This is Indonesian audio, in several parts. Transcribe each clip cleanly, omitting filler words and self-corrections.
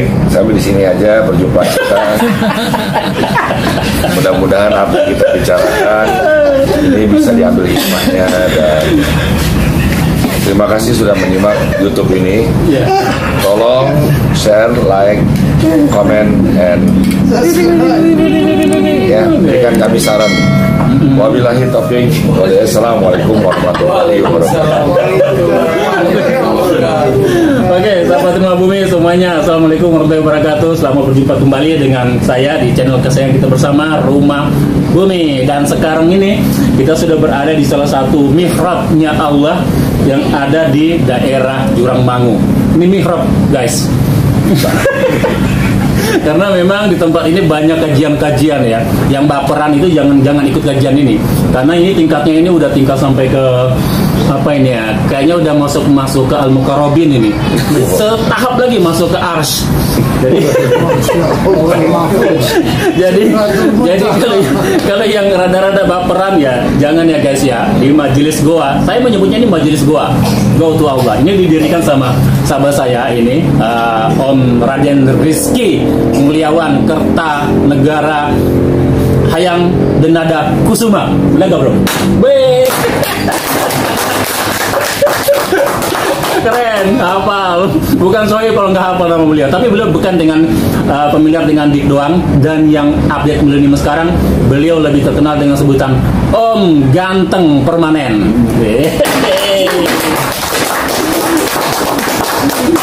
baik, sampai di sini aja perjumpaan kita. Mudah-mudahan apa yang kita bicarakan ini bisa diambil hikmahnya, dan terima kasih sudah menyimak YouTube ini. Tolong share, like, comment, and ya, berikan kami saran. Wabillahi taufiq. Wassalamualaikum warahmatullahi wabarakatuh. Oke, sahabat Rumah Bumi semuanya, assalamualaikum warahmatullahi wabarakatuh. Selamat berjumpa kembali dengan saya di channel kesayangan kita bersama, Rumah Bumi. Dan sekarang ini kita sudah berada di salah satu mihrabnya Allah yang ada di daerah Jurang Mangu. Ini mihrab, guys. Karena memang di tempat ini banyak kajian-kajian ya. Yang baperan itu jangan ikut kajian ini. Karena ini tingkatnya ini udah tingkat sampai ke apa ini ya? Kayaknya udah masuk ke Al-Mukarrabin ini. Setahap lagi masuk ke Arsy. Jadi kalau yang rada-rada baperan ya jangan ya guys ya. Di majelis goa, saya menyebutnya ini majelis goa, go to Allah. Ini didirikan sama sahabat saya ini, Om Raden Rizky Muliawan Kertanegara Hayang Denada Kusuma. Benar gak bro? Keren, hafal. Bukan soalnya kalau nggak hafal nama beliau, tapi beliau bukan dengan familiar dengan dik doang. Dan yang update milenium sekarang, beliau lebih terkenal dengan sebutan Om Ganteng Permanen.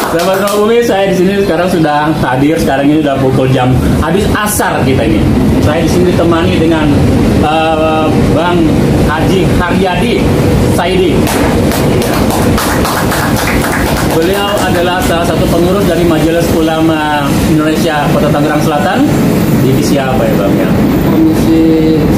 Sahabat Rumah Bumi, saya di sini sekarang sudah hadir. Sekarang ini sudah pukul jam habis asar kita ini. Saya di sini ditemani dengan Bang Haji Haryadi Saidi. Beliau adalah salah satu pengurus dari Majelis Ulama Indonesia Kota Tangerang Selatan. Divisi apa ya Bang ya? Komisi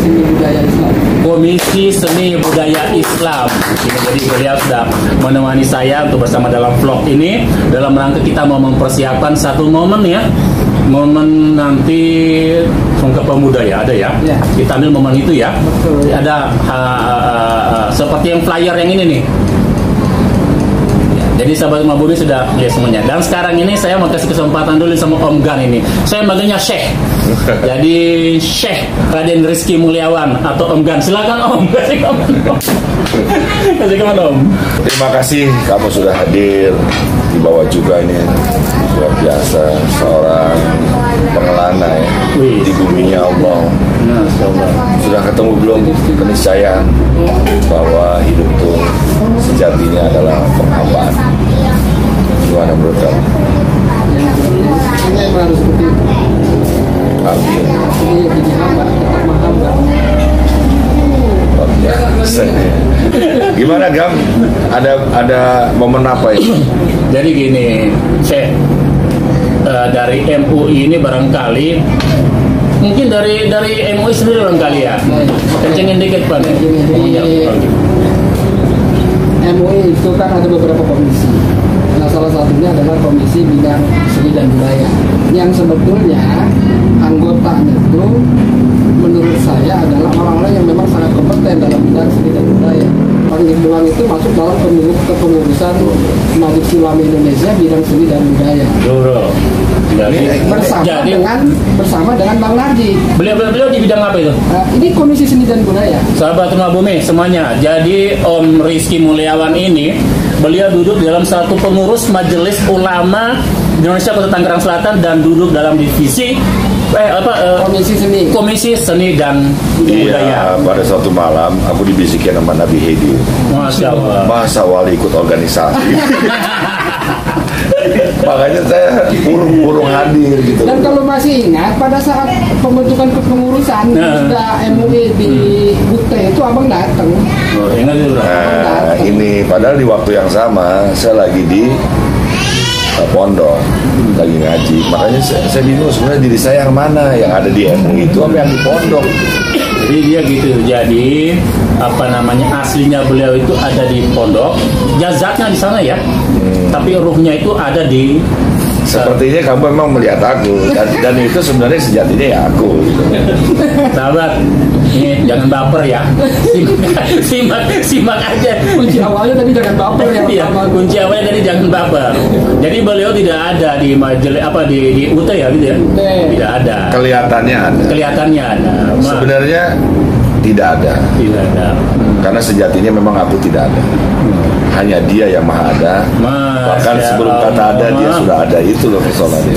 Seni Budaya Islam. Komisi Seni Budaya Islam. Jadi beliau sudah menemani saya untuk bersama dalam vlog ini dalam rangka kita mau mempersiapkan satu momen ya. Momen nanti Sumpah Pemuda ya, ada ya. Kita ambil momen itu ya. Betul. Ada seperti yang flyer yang ini nih. Jadi sahabat Rumah Bumi sudah lihat semuanya. Dan sekarang ini saya mau kasih kesempatan dulu sama Om Gan ini. Saya manggilnya Syekh. Jadi Syekh Raden Rizky Muliawan atau Om Gan. Silakan Om. Kasih komen Om. Terima kasih kamu sudah hadir. Di bawah juga ini luar biasa, seorang pengelana ya di buminya Allah. Sudah ketemu belum keniscayaan bahwa hidup itu sejatinya adalah penghambaan? Gimana menurut kamu? Ini harus seperti itu. Artinya Ini jadi hamba, menghamba. gimana Gam? Ada momen apa ini? Jadi gini, Syekh, dari MUI ini barangkali mungkin dari MUI sendiri barangkali ya. Kencengin dikit Pak. MUI itu kan ada beberapa komisi. Nah, salah satunya adalah Komisi Bidang Seni dan Budaya, yang sebetulnya anggotanya itu menurut saya adalah orang-orang yang memang sangat kompeten dalam bidang seni dan budaya. Panggil Doang itu masuk dalam kepengurusan Majelis Ulama Indonesia bidang seni dan budaya. Bersama dengan Bang Nardi. Beliau di bidang apa itu? Ini Komisi Seni dan Budaya. Sahabat Rumah Bumi semuanya. Jadi Om Rizky Muliawan ini beliau duduk dalam satu pengurus Majelis Ulama Indonesia Kota Tangerang Selatan dan duduk dalam divisi Komisi Seni dan Budaya. Iya, pada suatu malam aku dibisikin sama Nabi Hedi. Masya Allah. Masa wali ikut organisasi. Makanya saya burung hadir gitu. Dan kalau masih ingat pada saat pembentukan kepengurusan MUI di Bukte itu abang datang. Ingat itu. Nah, ini padahal di waktu yang sama saya lagi di pondok lagi ngaji. Makanya saya bingung sebenarnya diri saya yang mana, yang ada di MUI itu apa yang di pondok. Jadi dia gitu. Jadi aslinya beliau itu ada di pondok, jazatnya di sana ya. Tapi ruhnya itu ada di Sepertinya kamu memang melihat aku dan itu sebenarnya sejatinya ya aku gitu. Sahabat, ini jangan baper ya. Simak aja. Kunci awalnya tadi jangan baper ya. Iya, kunci awalnya tadi jangan baper. Jadi beliau tidak ada di majelis apa di UT ya gitu ya. Tidak ada. Kelihatannya ada. Sebenarnya tidak ada. Tidak ada. Karena sejatinya memang aku tidak ada. Hanya Dia yang Maha Ada. Bahkan sebelum kata ada Dia sudah ada, itu loh persoalannya.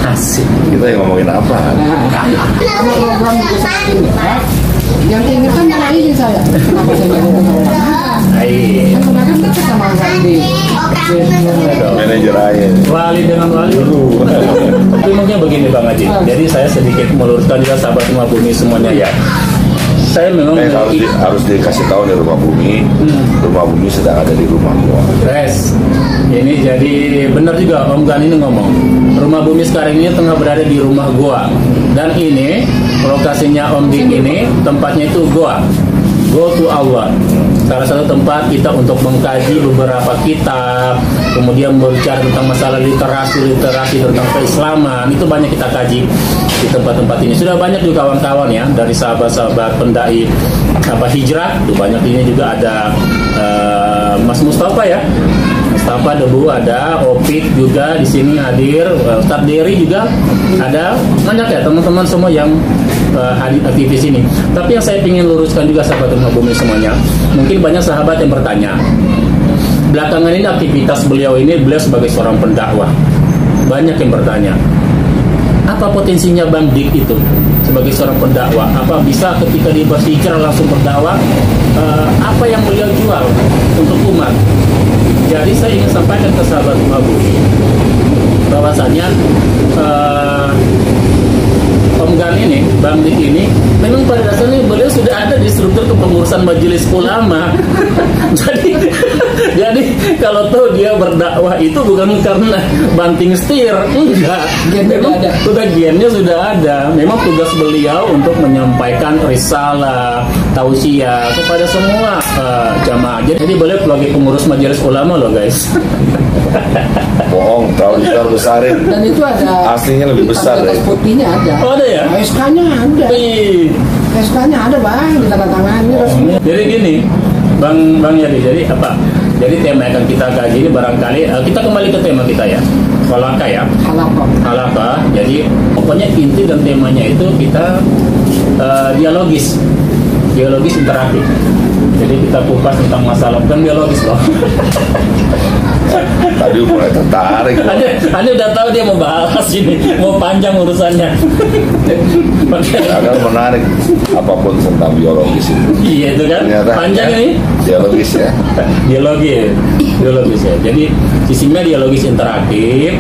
Asik. Kita yang ngomongin apa? Kalau program itu saking dekat, yang diingatkan malah ini saya. Kenapa saya nggak ngomong sama orang? Kan kemarin dekat sama Sandi. Manajer aja. Wali dengan wali. Tapi mungkin begini Bang Haji. Jadi saya sedikit meluruskan juga sahabat Rumah Bumi semuanya ya. Saya memang harus dikasih tahu di Rumah Bumi. Rumah Bumi sedang ada di rumah gua. Yes. Ini jadi benar juga Om Gan ini ngomong. Rumah Bumi sekarang ini tengah berada di rumah gua. Dan ini lokasinya Om Dik ini tempatnya itu gua. Go to Allah. Salah satu tempat kita untuk mengkaji beberapa kitab, kemudian berbicara tentang masalah literasi tentang keislaman, itu banyak kita kaji di tempat-tempat ini. Sudah banyak juga kawan-kawan ya dari sahabat-sahabat pendai hijrah, itu banyak. Ini juga ada Mas Mustafa ya, Mustafa Debu ada, Opik juga di sini hadir, Ustadz Dery juga ada, banyak ya teman-teman semua yang aktivis ini. Tapi yang saya ingin luruskan juga sahabat Rumah Bumi semuanya, mungkin banyak sahabat yang bertanya, belakangan ini aktivitas beliau sebagai seorang pendakwah, banyak yang bertanya, apa potensinya Bang Dik itu sebagai seorang pendakwah? Apa bisa ketika dia berhijrah langsung berdakwah? Apa yang beliau jual untuk umat? Jadi saya ingin sampaikan ke sahabat Rumah Bumi bahwasanya Om Gan ini, Bang Dik ini, memang pada dasarnya beliau sudah ada di struktur kepengurusan majelis ulama. jadi kalau tahu dia berdakwah itu bukan karena banting setir, enggak. Memang gennya sudah ada. Memang tugas beliau untuk menyampaikan risalah, tausiah kepada semua jamaah. Jadi beliau sebagai pengurus majelis ulama loh guys. Bohong, tahu besar-besarin. Dan itu ada aslinya lebih besar deh. Putihnya ada. Oh, ada ya? SK-nya ada. SK-nya ada Bang, ditandatangani resmi. Jadi gini, Bang Yadi, jadi apa? Jadi tema yang akan kita kaji ini barangkali kita kembali ke tema kita ya. Halaqah ya. Halaqah. Jadi pokoknya inti dan temanya itu kita dialogis interaktif. Jadi kita kupas tentang masalah bukan biologis loh. Tadi mulai tertarik. Anda udah tahu dia mau bahas ini, mau panjang urusannya. Agak menarik apapun tentang biologis itu. Iya itu kan. Ternyata panjang ya, ini. Dialogis ya. Dialogis ya. Jadi sistemnya dialogis interaktif.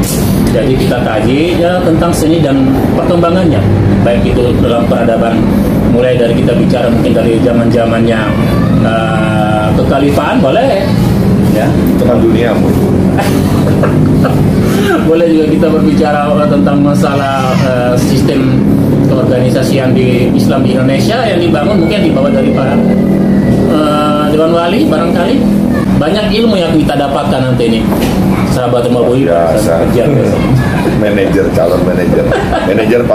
Jadi kita kaji ya tentang seni dan perkembangannya. Baik itu dalam peradaban, mulai dari kita bicara mungkin dari zaman-zamannya kekhalifahan boleh ya, tentang dunia boleh juga kita berbicara tentang masalah sistem keorganisasian di Islam di Indonesia yang dibangun mungkin dibawa dari para Dewan Wali barangkali. Banyak ilmu yang kita dapatkan nanti ini sahabat Rumah Bumi. Calon manajer 40%.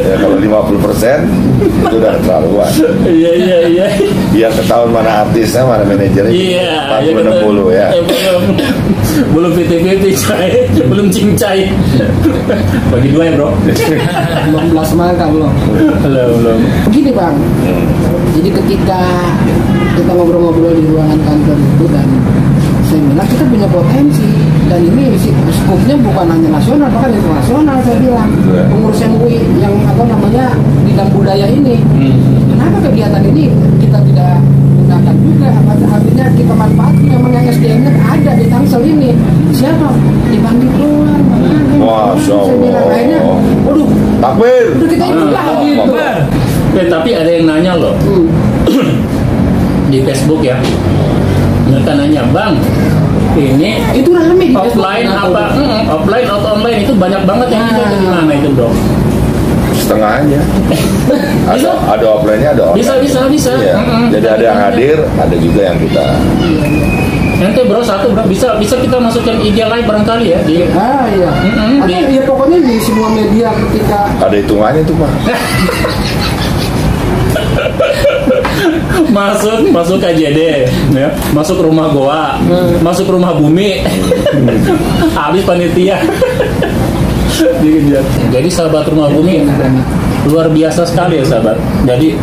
Ya kalau 50% itu udah terlaluan. Iya. Biar ketahuan mana artisnya, mana manajernya. Iya. 40-60 ya. Belum 50-50 belum cincai. Bagi dua ya bro. 15 mangka belum. Begini Bang. Jadi ketika kita ngobrol-ngobrol di ruangan kantor itu dan saya bilang kita punya potensi dan ini skupnya bukan hanya nasional bahkan internasional. Saya bilang pengurus MUI yang bidang budaya ini kenapa kegiatan ini kita tidak gunakan juga, artinya kita manfaatkan. Memang yang SDM-nya ada di Tangsel ini, siapa dibanding keluar Masya Allah. Akhirnya waduh takbir udah kita ikut lah gitu. Tapi ada yang nanya loh di Facebook ya, mereka nanya Bang, ini itu rame di offline apa offline atau online itu banyak banget yang itu gimana itu bro? Setengah aja. Ada offline-nya, ada online. Bisa. Iya. Jadi ada yang hadir, ada juga yang kita Ente bro satu bro bisa kita masukkan IG live barangkali ya di. Iya. Ya pokoknya di semua media ketika ada hitungannya tuh Pak. masuk KJD ya, masuk rumah goa, masuk rumah bumi, habis panitia. Jadi sahabat rumah bumi luar biasa sekali ya sahabat. Jadi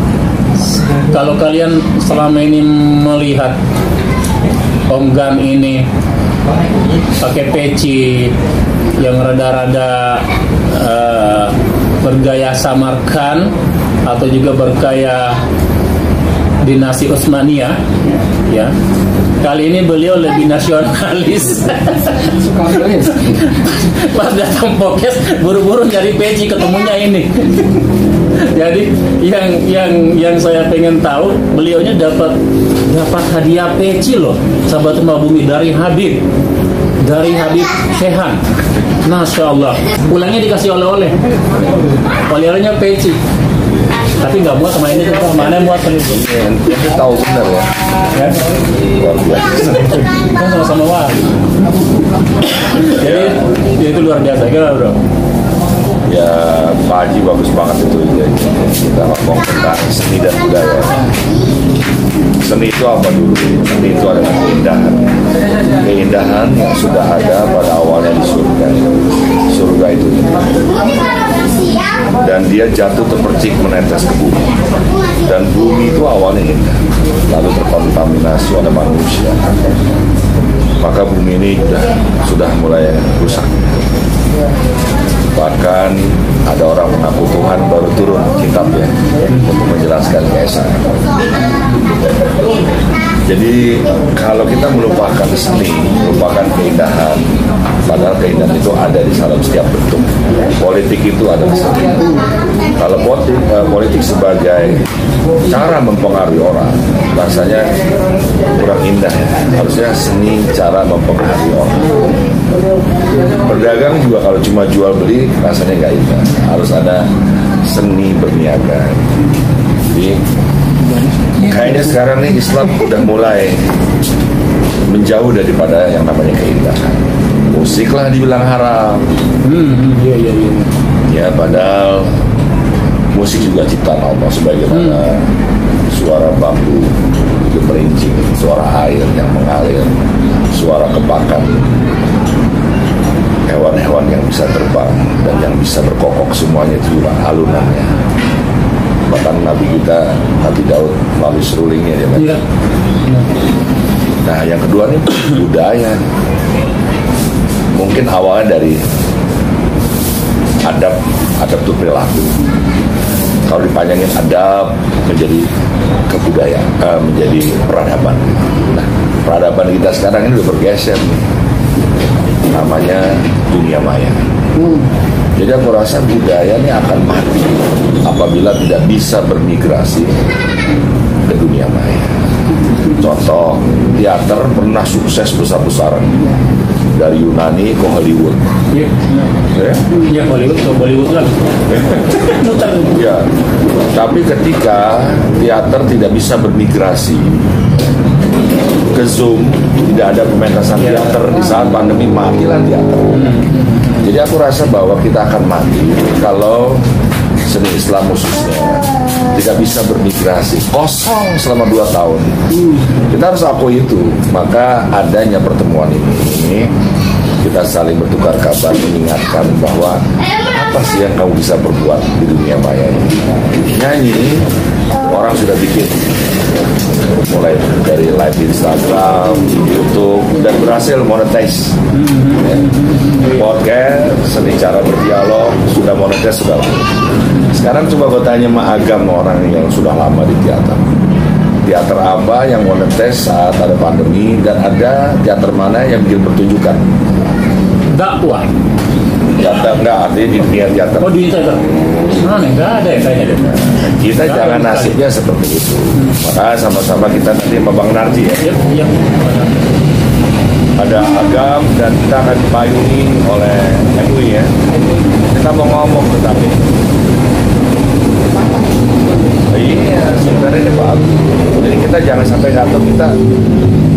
kalau kalian selama ini melihat Om Gan ini pakai peci yang rada-rada bergaya Samarkand atau juga bergaya dinasti Utsmaniyah, ya. Kali ini beliau lebih nasionalis. Pas datang Pokes, buru-buru nyari peci, ketemunya ini. Jadi yang saya pengen tahu, beliaunya dapat hadiah peci loh, sahabat rumah bumi dari Habib Shehan. Masya Allah. Pulangnya dikasih oleh-oleh. Oleh-olehnya peci. Tapi nggak muat sama ini tuh, mana muat kali itu? Ini tahu benar ya. Luar biasa. Kan sama-sama wali. Jadi itu luar biasa, kira bro. Ya Pak Haji bagus banget itu ya. Kita ngomong tentang seni dan budaya. Seni itu apa dulu? Seni itu adalah keindahan yang sudah ada pada awalnya di surga. Surga itu dan dia jatuh terpercik menetes ke bumi, dan bumi itu awalnya indah lalu terkontaminasi oleh manusia, maka bumi ini sudah mulai rusak. Bahkan ada orang mengaku Tuhan baru turun kitabnya untuk menjelaskan keesaan. Jadi kalau kita melupakan seni, melupakan keindahan, padahal keindahan itu ada di dalam setiap bentuk. Politik itu adalah seni. Kalau politik sebagai cara mempengaruhi orang, rasanya kurang indah. Harusnya seni cara mempengaruhi orang. Berdagang juga kalau cuma jual beli rasanya nggak indah. Harus ada seni berniaga. Jadi kayaknya sekarang nih Islam udah mulai menjauh daripada yang namanya keindahan. Musiklah dibilang haram. Iya. Ya padahal musik juga ciptaan Allah, sebagaimana suara bambu gemerincing, suara air yang mengalir, suara kepakan hewan-hewan yang bisa terbang dan yang bisa berkokok, semuanya itu juga alunannya. Bahkan Nabi kita, Nabi Daud melalui serulingnya ya kan? Iya. Nah yang kedua nih budaya. Mungkin awalnya dari adab itu perilaku. Kalau dipanjangin adab menjadi kebudayaan, menjadi peradaban. Nah peradaban kita sekarang ini udah bergeser nih. Namanya dunia maya. Jadi aku rasa budaya ini akan mati apabila tidak bisa bermigrasi ke dunia maya. Contoh, teater pernah sukses besar-besaran dari Yunani ke Hollywood. Iya, Hollywood ke Bollywood lagi. Ya, tapi ketika teater tidak bisa bermigrasi ke Zoom, tidak ada pementasan teater di saat pandemi, matilah teater. Jadi aku rasa bahwa kita akan mati kalau seni Islam khususnya tidak bisa bermigrasi, kosong selama 2 tahun. Kita harus akui itu. Maka adanya pertemuan ini, kita saling bertukar kabar, mengingatkan bahwa apa sih yang kamu bisa berbuat di dunia maya ini. Nyanyi, orang sudah bikin mulai dari live di Instagram, YouTube, dan berhasil monetize. Podcast, seni cara berdialog, sudah monetize sudah lama. Sekarang coba gue tanya sama Agam, orang yang sudah lama di teater. Teater apa yang monetize saat ada pandemi, dan ada teater mana yang bikin pertunjukan? Dakwah. Teater enggak, artinya di dunia teater. Oh, di teater. Mana enggak ada ya kayaknya deh. Kita Nggak jangan ada nasibnya seperti itu. Maka sama-sama kita nanti sama Bang Narji ya. Iya. Ada Agam dan kita akan dipayungi oleh MUI ya. Kita mau ngomong tentang ini. Iya, sebenarnya ini bagus. Jadi kita jangan sampai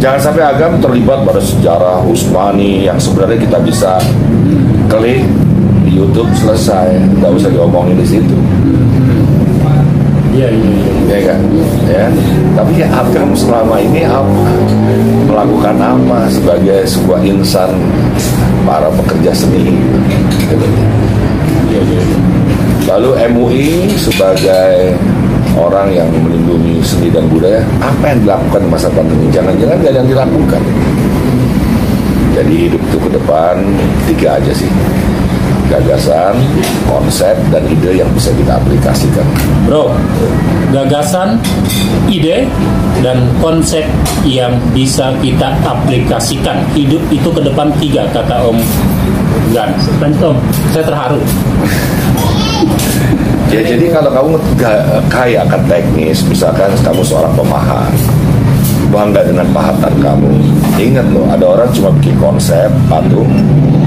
jangan sampai agama terlibat pada sejarah Utsmani yang sebenarnya kita bisa klik di YouTube selesai, nggak usah diomongin di situ. Iya. Ya kan, ya. Tapi ya agama selama ini apa? Melakukan apa sebagai sebuah insan para pekerja seni? Iya. Lalu MUI sebagai orang yang melindungi seni dan budaya, apa yang dilakukan di masa pandemi? Jangan-jangan nggak ada yang dilakukan. Jadi hidup itu ke depan 3 aja sih: gagasan, konsep, dan ide yang bisa kita aplikasikan. Bro, gagasan, ide, dan konsep yang bisa kita aplikasikan. Hidup itu ke depan 3, kata Om Gan. Om, saya terharu. Ya, jadi kalau kamu kaya akan teknis, misalkan kamu seorang pemahat, bangga dengan pahatan kamu. Ingat loh, ada orang cuma bikin konsep, patung,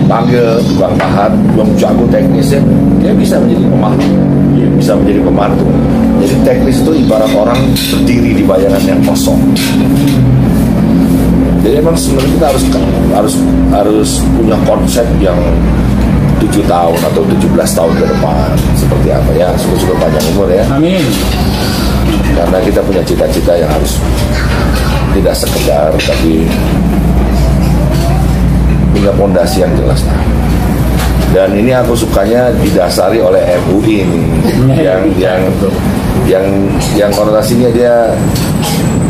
panggil tukang pahat, belum jago teknisnya, dia bisa menjadi pemahat, dia bisa menjadi pematung. Jadi teknis itu ibarat orang berdiri di bayangan yang kosong. Jadi emang sebenarnya kita harus punya konsep yang 7 tahun atau 17 tahun ke depan seperti apa ya, syukur panjang umur ya. Amin. Karena kita punya cita-cita yang harus tidak sekedar, tapi punya fondasi yang jelas. Dan ini aku sukanya didasari oleh MUI ini, yang konotasinya dia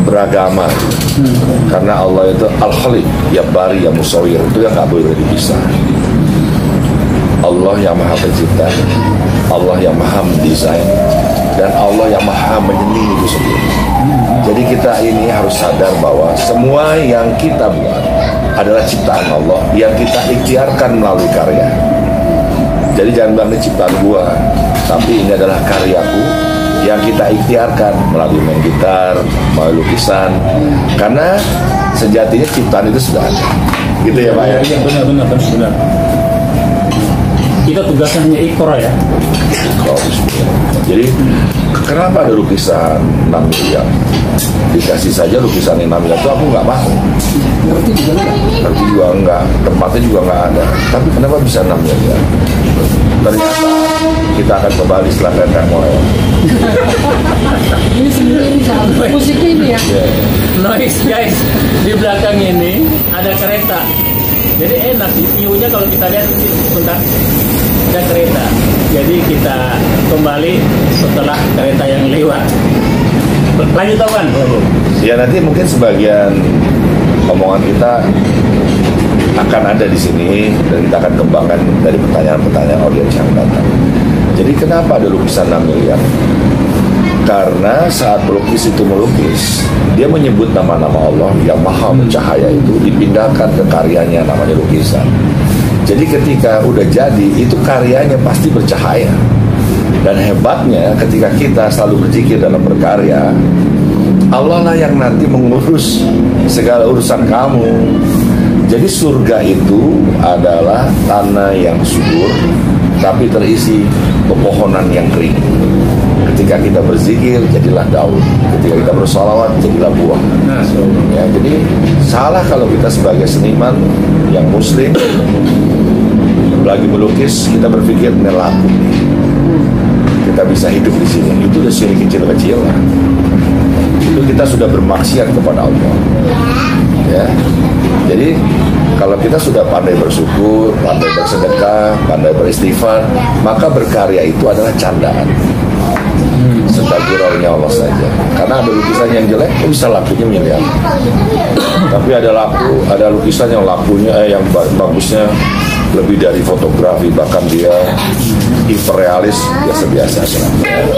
beragama. Karena Allah itu Al-Khaliq, ya Bari, ya Musawir, itu yang nggak boleh dipisah. Allah yang maha pencipta, Allah yang maha mendesain, dan Allah yang maha menyeni itu sendiri. Jadi kita ini harus sadar bahwa semua yang kita buat adalah ciptaan Allah yang kita ikhtiarkan melalui karya. Jadi jangan bilang ini ciptaan gua, tapi ini adalah karyaku yang kita ikhtiarkan melalui main gitar, melalui lukisan. Karena sejatinya ciptaan itu sudah ada. Gitu ya Pak ya? Iya, benar. Kita tugasnya hanya ikrar ya. Jadi kenapa ada lukisan 6 miliar? Dikasih saja lukisan 6 miliar itu aku nggak mau. Ngerti juga enggak, tempatnya juga nggak ada. Tapi kenapa bisa 6 miliar? Ternyata kita akan kembali setelah nenek moyang. Ini sendiri musik ini ya. Noise guys, di belakang ini ada kereta. Jadi enak sih view-nya kalau kita lihat sebentar. Ada kereta. Jadi kita kembali setelah kereta yang lewat. Lanjut kan? Ya nanti mungkin sebagian omongan kita akan ada di sini dan kita akan kembangkan dari pertanyaan-pertanyaan audiens yang datang. Jadi kenapa ada lukisan 6 miliar? Karena saat pelukis itu melukis, dia menyebut nama-nama Allah yang maha mencahaya itu dipindahkan ke karyanya namanya lukisan. Jadi ketika udah jadi, itu karyanya pasti bercahaya. Dan hebatnya ketika kita selalu berzikir dalam berkarya, Allah lah yang nanti mengurus segala urusan kamu. Jadi surga itu adalah tanah yang subur, tapi terisi pepohonan yang kering. Ketika kita berzikir, jadilah daun. Ketika kita bersolawat, jadilah buah. Ya, jadi salah kalau kita sebagai seniman yang muslim lagi melukis, kita berpikir ini laku, kita bisa hidup di sini. Itu udah syirik kecil-kecilan. Itu kita sudah bermaksiat kepada Allah. Ya, jadi kalau kita sudah pandai bersyukur, pandai bersedekah, pandai beristighfar, maka berkarya itu adalah candaan. Setagiraunya Allah saja. Karena ada lukisan yang jelek, bisa lakunya miliar. Tapi ada lukisan yang lakunya, yang bagusnya lebih dari fotografi, bahkan dia hiperrealis, biasa-biasa.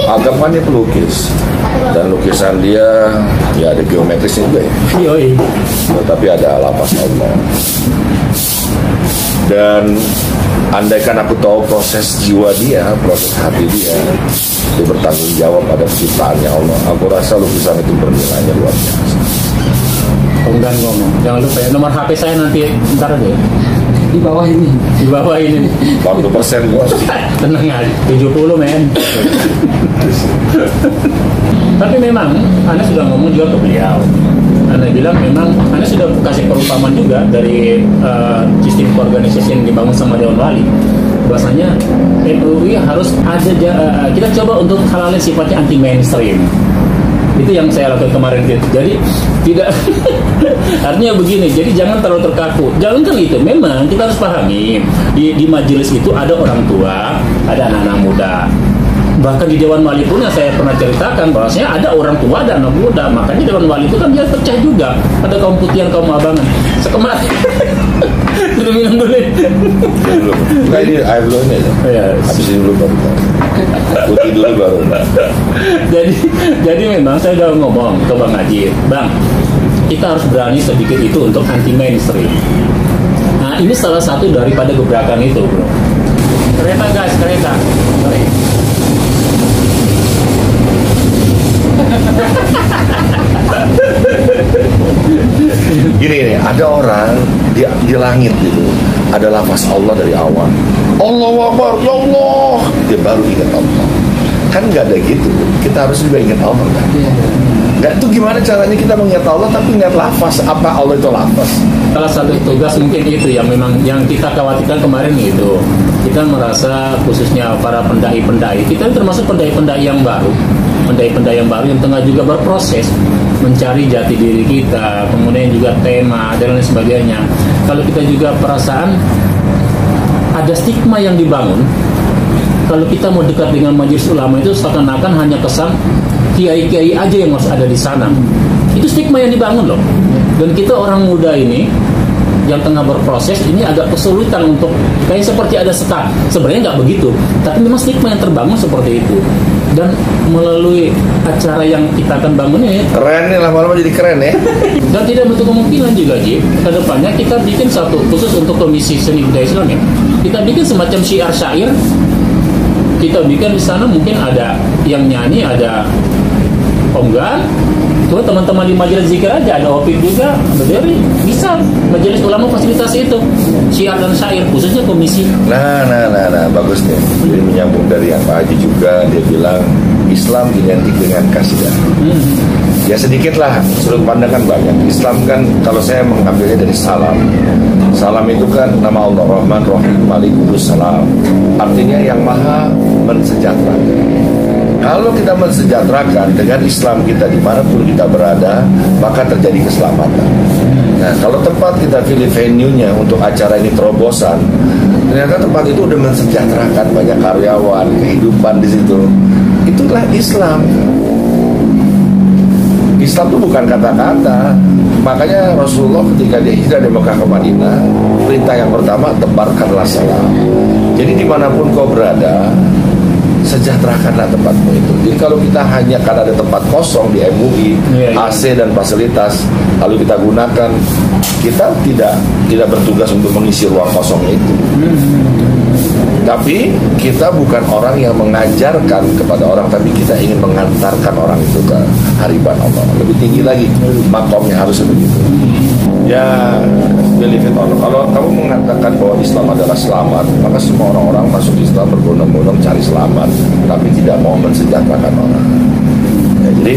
Agamanya pelukis, dan lukisan dia ya ada geometrisnya juga ya. Tapi ada lapas Allah. Dan andaikan aku tahu proses jiwa dia, proses hati dia bertanggung jawab pada penciptaannya Allah, aku rasa lukisan itu bernilainya luar biasa. Jangan lupa ya, nomor HP saya nanti ntar aja. di bawah ini. Di bawah ini. 40% bos. Tenang aja, 70 men. Tapi memang Anda sudah ngomong juga ke beliau. Anda bilang memang Anda sudah kasih perumpamaan juga dari sistem organisasi yang dibangun sama Dewan Wali. Bahwasanya MUI harus ada kita coba untuk hal-hal yang sifatnya anti mainstream. Itu yang saya lakukan kemarin gitu. Jadi tidak artinya begini, jadi jangan terlalu terkaku. Jangan kan itu, memang kita harus pahami di majelis itu ada orang tua, ada anak-anak muda. Bahkan di Dewan Wali pun yang saya pernah ceritakan bahwasanya ada orang tua dan anak muda. Makanya Dewan Wali itu kan dia pecah juga. Ada kaum putihan, kaum abangan. Sekemarin sudah minum dulu. Enggak, ini air dulu ini aja. Ya. Habis ini dulu baru. Putih dulu baru. Jadi memang saya udah ngomong ke Bang Haji, Bang, kita harus berani sedikit itu untuk anti mainstream. Nah, ini salah satu daripada gebrakan itu, bro. Kereta guys, kereta. Sorry. Gini, ada orang di langit gitu, ada lafaz Allah dari awal. Allahu Akbar, ya Allah. Dia baru ingat Allah. Kan nggak ada gitu. Kita harus juga ingat Allah kan. Nggak, itu gimana caranya kita mengingat Allah tapi ingat lafaz, apa Allah itu lafaz? Salah satu tugas mungkin itu yang memang yang kita khawatirkan kemarin itu. Kita merasa khususnya para pendai-pendai, kita termasuk pendai-pendai yang baru. Pendai-pendai yang baru yang tengah juga berproses mencari jati diri kita, kemudian juga tema dan lain sebagainya. Kalau kita juga perasaan ada stigma yang dibangun, kalau kita mau dekat dengan majelis ulama itu seakan-akan hanya kesan kiai-kiai aja yang harus ada di sana. Itu stigma yang dibangun loh. Dan kita orang muda ini yang tengah berproses ini agak kesulitan untuk kayak seperti ada sekat. Sebenarnya nggak begitu, tapi memang stigma yang terbangun seperti itu. Dan melalui acara yang kita akan bangun ini keren nih, lama-lama jadi keren ya. Dan tidak menutup kemungkinan juga Ji, ke depannya kita bikin satu khusus untuk Komisi Seni Budaya Islam ya. Kita bikin semacam syair-syair. Kita bikin di sana mungkin ada yang nyanyi, ada penggan. Tuh teman-teman di majelis zikir aja ada opik juga, berdiri bisa majelis ulama fasilitasi itu syiar dan syair khususnya komisi. Nah, bagus nih. Jadi menyambung dari yang Pak Haji juga, dia bilang Islam identik dengan kasidah. Ya sedikit lah, sudut pandang kan banyak. Islam kan kalau saya mengambilnya dari salam. Salam itu kan nama Allah Rahman Rahim Malik Kudus Salam. Artinya yang maha mensejahterakan. Kalau kita mensejahterakan dengan Islam kita dimanapun kita berada, maka terjadi keselamatan. Nah, kalau tempat kita pilih venue-nya untuk acara ini terobosan, ternyata tempat itu udah mensejahterakan banyak karyawan, kehidupan di situ. Itulah Islam. Islam itu bukan kata-kata. Makanya Rasulullah ketika dia hijrah dari Mekah ke Madinah, perintah yang pertama, tebarkanlah salam. Jadi dimanapun kau berada, sejahterakanlah tempatmu itu. Jadi kalau kita hanya karena ada tempat kosong di MUI, AC dan fasilitas, lalu kita gunakan, kita tidak bertugas untuk mengisi ruang kosong itu. Tapi kita bukan orang yang mengajarkan kepada orang, tapi kita ingin mengantarkan orang itu ke hariban Allah. Lebih tinggi lagi makomnya harus begitu. Ya, believe it or not. Kalau kamu mengatakan bahwa Islam adalah selamat, maka semua orang-orang masuk Islam berbondong-bondong cari selamat, tapi tidak mau mensejahterakan orang. Ya, jadi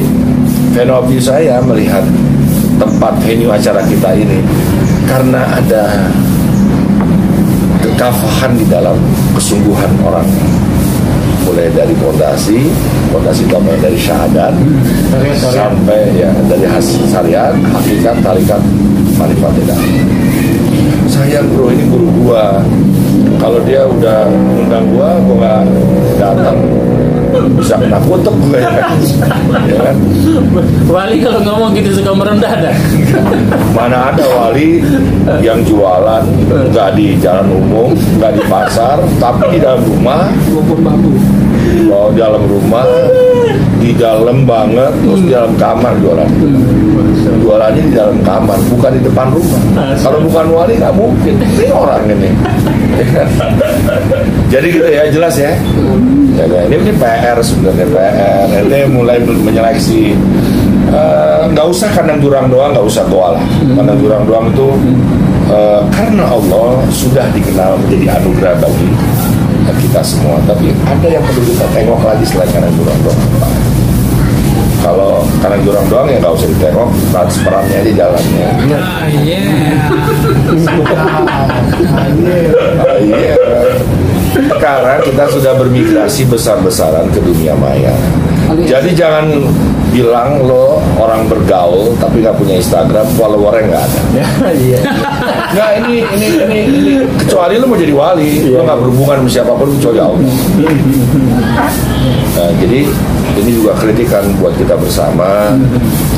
venue saya melihat tempat venue acara kita ini karena ada kekafahan di dalam kesungguhan orang, mulai dari pondasi utamanya dari syahadat sampai ya dari hasil syariat, hakikat, tarikat, marifat tidak. Sayang bro, ini guru gua, kalau dia udah undang gua nggak datang, bisa kena kutuk gue ya kan? Wali kalau ngomong gitu suka merendah dah. Mana ada wali yang jualan nggak di jalan umum, nggak di pasar, tapi di dalam rumah, di dalam rumah, di dalam banget, terus di dalam kamar jualannya di dalam kamar, bukan di depan rumah. Kalau bukan wali nggak mungkin. Ini orang ini. Jadi gitu ya, jelas ya. Ini PR sebenarnya, PR. Ini mulai menyeleksi. Nggak usah kandang jurang doang, nggak usah goa lah. Kandang jurang doang itu karena Allah sudah dikenal menjadi anugerah bagi kita semua. Tapi ada yang perlu kita tengok lagi selain kanan jurang doang. Kalau kanan jurang doang ya nggak usah ditengok, transparannya di jalannya. Sekarang kita sudah bermigrasi besar-besaran ke dunia maya. Jadi jangan bilang lo orang bergaul tapi nggak punya Instagram, followernya nggak ada. Nggak, ini kecuali lo mau jadi wali, lo nggak berhubungan sama siapapun kecuali Allah. Nah, jadi ini juga kritikan buat kita bersama.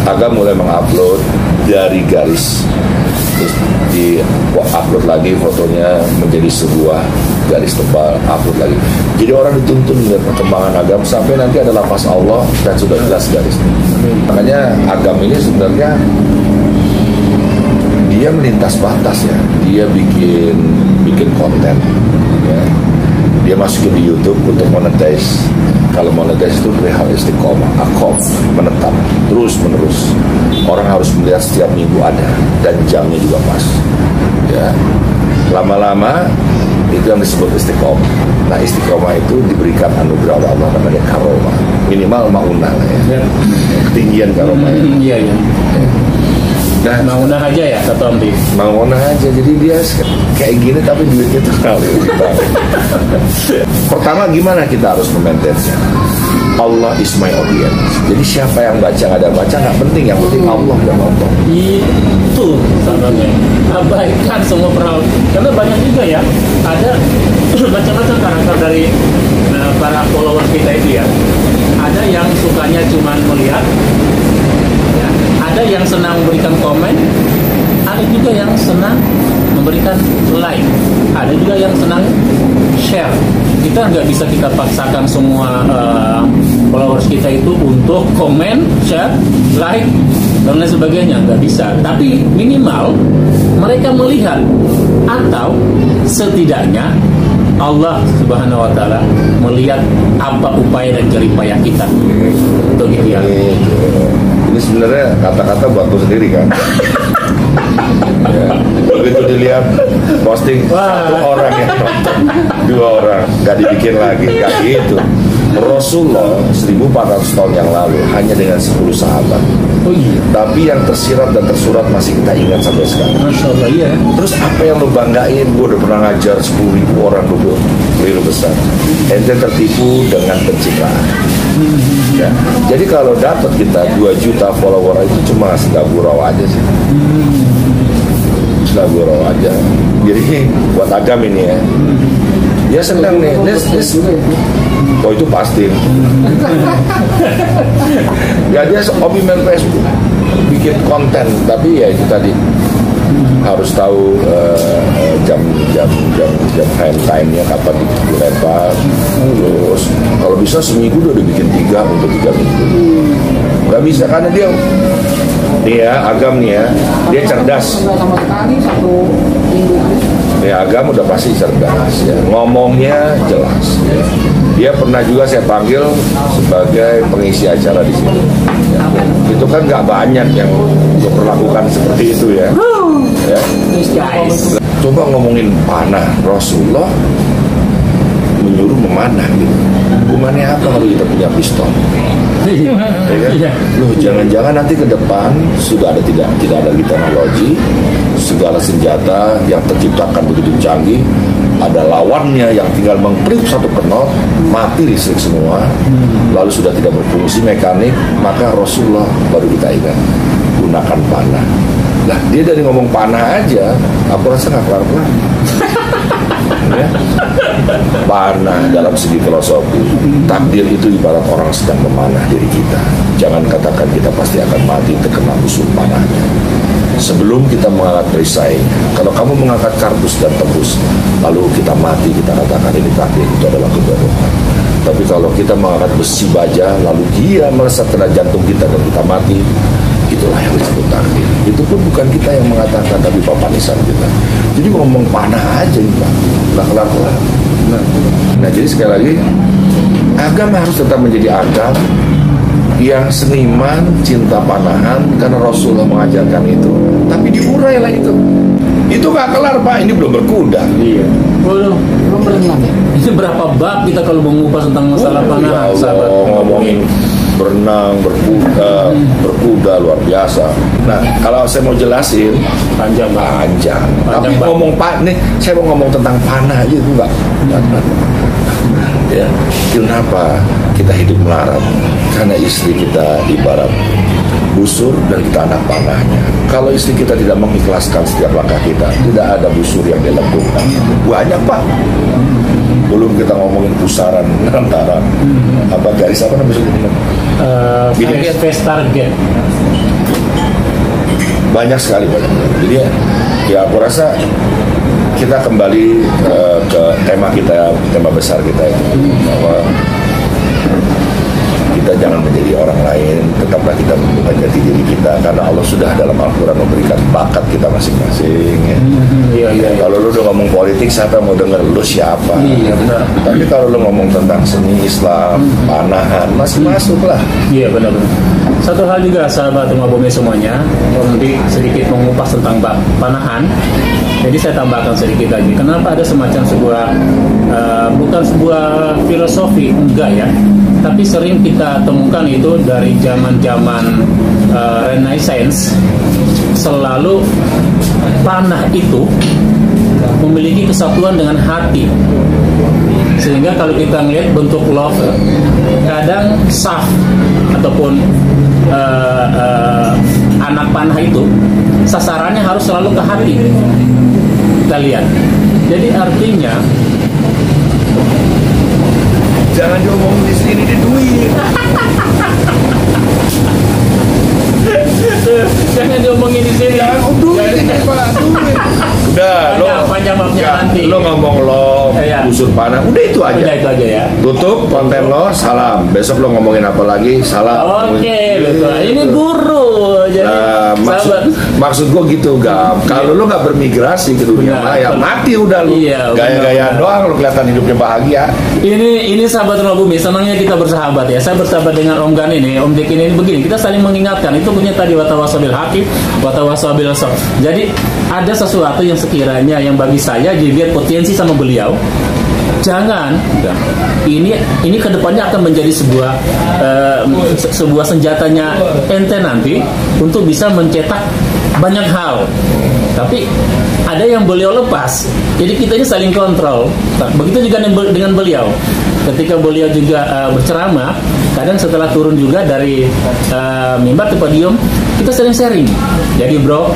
Agam mulai mengupload dari garis, terus di upload lagi fotonya menjadi sebuah garis tebal, upload lagi. Jadi orang dituntun dengan perkembangan Agam sampai nanti ada lafaz Allah dan sudah jelas garis. Makanya Agam ini sebenarnya dia melintas batas ya. Dia bikin konten ya. Dia masukin di YouTube untuk monetize. Kalau monetize itu perihal istiqomah, akom, menetap, terus menerus. Orang harus melihat setiap minggu ada dan jamnya juga pas. Ya, lama-lama itu yang disebut istiqomah. Nah, istiqomah itu diberikan anugerah oleh Allah namanya karomah. Minimal maunah ya. Ketinggian karomah. Iya. Nah, maunah aja ya kata Om Di. Maunah aja, jadi dia kayak gini tapi duitnya tuh kali. Pertama gimana kita harus memaintainnya? Allah is my audience. Jadi siapa yang baca nggak ada baca nggak penting, yang penting Allah yang nonton. Itu sahabatnya. Abaikan semua perawat. Karena banyak juga ya ada macam-macam karakter dari para follower kita itu ya. Ada yang sukanya cuma melihat. Ada yang senang memberikan komen, ada juga yang senang memberikan like, ada juga yang senang share. Kita nggak bisa kita paksakan semua followers kita itu untuk komen, share, like, dan lain sebagainya, nggak bisa. Tapi minimal mereka melihat, atau setidaknya Allah Subhanahu wa Ta'ala melihat apa upaya dan jeripayah kita untuk ideal. Ini sebenarnya kata-kata buat lo sendiri kan. Ya, begitu dilihat posting satu orang yang nonton, 2 orang, nggak dibikin lagi, nggak gitu. Rasulullah 1400 tahun yang lalu hanya dengan 10 sahabat. Oh iya. Tapi yang tersirat dan tersurat masih kita ingat sampai sekarang. Masya Allah, iya. Terus apa yang lo banggain? Gue udah pernah ngajar 10.000 orang dulu, keliru besar. Ente tertipu dengan pencitraan. Ya. Jadi kalau dapat kita 2 juta follower itu cuma sedang gurau aja sih. Sedang gurau aja. Jadi buat Agam ini ya. Dia senang nih. Oh itu pasti. Ya dia hobi main Facebook, bikin konten, tapi ya itu tadi harus tahu jam prime time-nya kapan dilempar. Terus kalau bisa seminggu udah bikin 3 untuk 3 minggu. Gak bisa karena dia Agam nih ya, dia cerdas. Sama sekali 1 minggu. Ya Agam udah pasti cerdas ya. Ngomongnya jelas ya. Dia pernah juga saya panggil sebagai pengisi acara di sini ya. Itu kan gak banyak yang memperlakukan seperti itu ya. Ya. Coba ngomongin panah, Rasulullah menyuruh memanah gitu. Hukumannya apa kalau kita punya pistol? Ya kan? Loh, jangan-jangan nanti ke depan sudah ada tidak ada lagi teknologi, segala senjata yang terciptakan begitu canggih, ada lawannya yang tinggal mengklik satu knop, mati listrik semua, lalu sudah tidak berfungsi mekanik, maka Rasulullah baru kita ingat gunakan panah. Lah dia dari ngomong panah aja, aku rasa nggak kelar-kelar. Ya. Panah dalam segi filosofi, takdir itu ibarat orang sedang memanah diri kita. Jangan katakan kita pasti akan mati terkena musuh panahnya. Sebelum kita mengangkat perisai, kalau kamu mengangkat kardus dan tembus, lalu kita mati, kita katakan ini takdir, itu adalah kebodohan. Tapi kalau kita mengangkat besi baja, lalu dia melesat kena jantung kita dan kita mati, itulah yang disebut takdir. Itu pun bukan kita yang mengatakan, tapi Bapak Nisan kita. Jadi ngomong panah aja nih Pak, nggak kelar-kelar. Nah jadi sekali lagi, agama harus tetap menjadi agama yang seniman, cinta panahan, karena Rasulullah mengajarkan itu. Tapi diurai lah itu. Itu nggak kelar Pak, ini belum berkuda. Iya. Waduh, Belum berenang ya? ini berapa bab kita kalau mengupas tentang masalah panahan, Ya sahabat. Allah, ngomongin berenang, berkuda luar biasa. Nah, kalau saya mau jelasin Panjang banget. Tapi Pak. ngomong nih, saya mau ngomong tentang panah aja itu enggak. Ya, kenapa kita hidup melarat? Karena istri kita ibarat busur dan kita anak panahnya. Kalau istri kita tidak mengikhlaskan setiap langkah kita, tidak ada busur yang dilakukan. Banyak Pak. Belum kita ngomongin pusaran antara apa garis apa namanya? Face target. Banyak sekali Pak. Jadi ya aku rasa kita kembali ke tema kita, tema besar kita itu, bahwa kita jangan menjadi orang lain, tetaplah kita menemukan jati diri kita, karena Allah sudah dalam Al-Quran memberikan bakat kita masing-masing ya. Iya. Kalau lu udah ngomong politik, siapa yang mau denger lu siapa? Iya, benar. Tapi kalau lu ngomong tentang seni Islam, panahan, masih masuk lah. Iya, benar-benar. Satu hal juga sahabat rumah bumi semuanya, nanti sedikit mengupas tentang bab panahan. Jadi saya tambahkan sedikit lagi. Kenapa ada semacam sebuah bukan sebuah filosofi, enggak ya, tapi sering kita temukan itu dari zaman-zaman Renaissance. Selalu panah itu memiliki kesatuan dengan hati, sehingga kalau kita ngelihat bentuk love, kadang saf ataupun anak panah itu sasarannya harus selalu ke hati. Kita lihat. Jadi artinya Jangan diomongin di sini, di duit. jangan diomongin di sini. Jangan duit ini Pak, duit. Udah, Panjang babnya nanti. lo ngomong lo Iya. busur panah, udah itu aja. Udah itu aja ya. Tutup konten lo, salam. Besok lo ngomongin apa lagi, salam. Oke, betul. Ini guru. Jadi Nah, maksud gue gitu, Gam. Kalau lo nggak bermigrasi ke dunia Benar, maya, betul. mati udah lo. Iya, Gaya-gayaan benar. doang lo kelihatan hidupnya bahagia. Ini sahabat rumah bumi, senangnya kita bersahabat ya. Saya bersahabat dengan Om Gan ini, Om Dik ini begini. Kita saling mengingatkan. Itu punya tadi watawasabil hakim, watawasabil sof. Jadi ada sesuatu yang sekiranya yang bagi saya dilihat potensi sama beliau. Jangan, ini kedepannya akan menjadi sebuah senjatanya ente nanti untuk bisa mencetak banyak hal. Tapi ada yang beliau lepas, jadi kita ini saling kontrol. Begitu juga dengan beliau. Ketika beliau juga berceramah, kadang setelah turun juga dari mimbar ke podium, kita sering sharing. Jadi bro,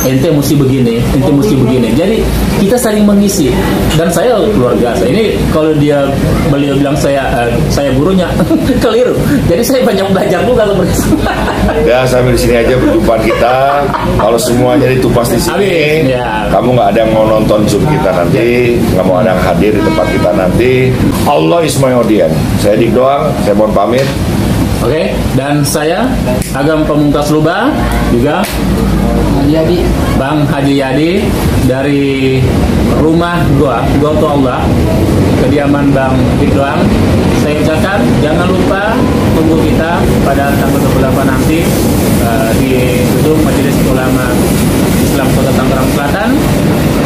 ente mesti begini, ente mesti begini. Jadi kita saling mengisi. Dan saya luar biasa. Ini kalau beliau bilang saya gurunya, keliru. Jadi saya banyak belajar juga seperti itu. Ya sampai di sini aja perjumpaan kita. Kalau semuanya ditupas di sini, Ya. kamu nggak ada yang mau nonton Zoom kita nanti, nggak mau ada yang hadir di tempat kita nanti. Allah is my audience. Saya Dik doang, saya mohon pamit. Oke, dan saya Agam Pamungkas Lubah juga Jadi Bang Haji Yadi dari rumah Goa to Allah, kediaman Bang Dik doang. Saya ucapkan jangan lupa tunggu kita pada tanggal 28 nanti di gedung Majelis Ulama Islam Kota Tangerang Selatan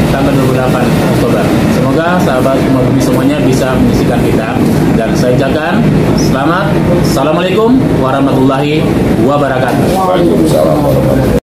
tanggal 28 Oktober. Semoga sahabat rumah bumi semuanya bisa menyaksikan kita, dan saya ucapkan selamat. Assalamualaikum warahmatullahi wabarakatuh. Waalaikumsalam warahmatullahi wabarakatuh.